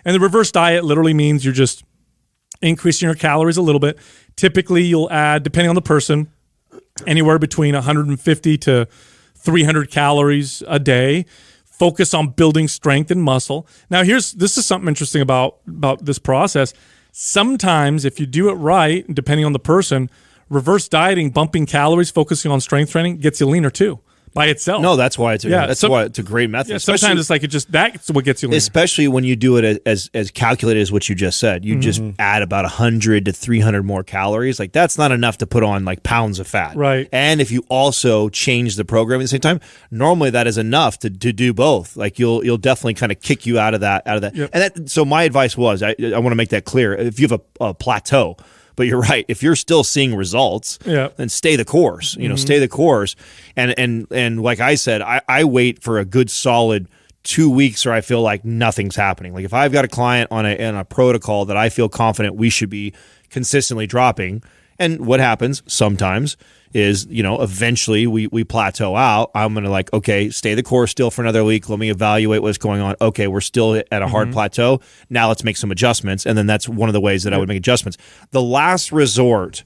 And the reverse diet literally means you're just increasing your calories a little bit. Typically, you'll add, depending on the person, anywhere between 150 to 300 calories a day. Focus on building strength and muscle. Now, this is something interesting about this process. Sometimes, if you do it right, depending on the person, reverse dieting, bumping calories, focusing on strength training gets you leaner too. By itself. No, that's why it's a great method. Yeah, sometimes it's like that's what gets you leaner. Especially when you do it as calculated as what you just said. You just add about 100 to 300 more calories. Like that's not enough to put on like pounds of fat. Right. And if you also change the program at the same time, normally that is enough to do both. Like you'll definitely kind of kick you out of that. Yep. And so my advice was, I want to make that clear. If you have a plateau, but you're right. If you're still seeing results, then stay the course. Stay the course. And like I said, I wait for a good solid 2 weeks where I feel like nothing's happening. Like if I've got a client on a protocol that I feel confident we should be consistently dropping, and what happens sometimes is, eventually we plateau out. I'm going to okay, stay the course still for another week. Let me evaluate what's going on. Okay, we're still at a hard plateau. Now let's make some adjustments. And then that's one of the ways that I would make adjustments. The last resort,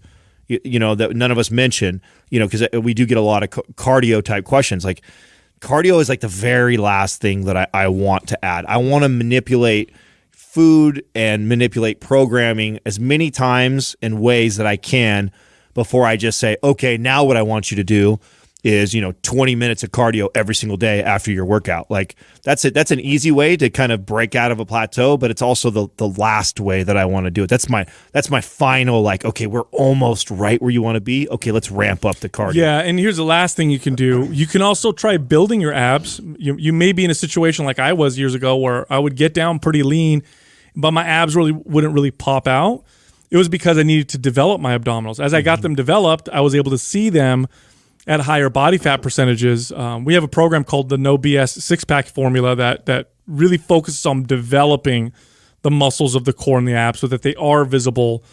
that none of us mention, because we do get a lot of cardio type questions. Like cardio is like the very last thing that I want to add. I want to manipulate food and manipulate programming as many times and ways that I can before I just say, okay, now what I want you to do is, 20 minutes of cardio every single day after your workout. Like that's it. That's an easy way to kind of break out of a plateau, but it's also the last way that I want to do it. That's my final, okay, we're almost right where you want to be. Okay, let's ramp up the cardio. Yeah, and here's the last thing you can do. You can also try building your abs. You may be in a situation like I was years ago where I would get down pretty lean, but my abs wouldn't really pop out. It was because I needed to develop my abdominals. As I got them developed, I was able to see them at higher body fat percentages. We have a program called the No BS Six-Pack Formula that really focuses on developing the muscles of the core and the abs so that they are visible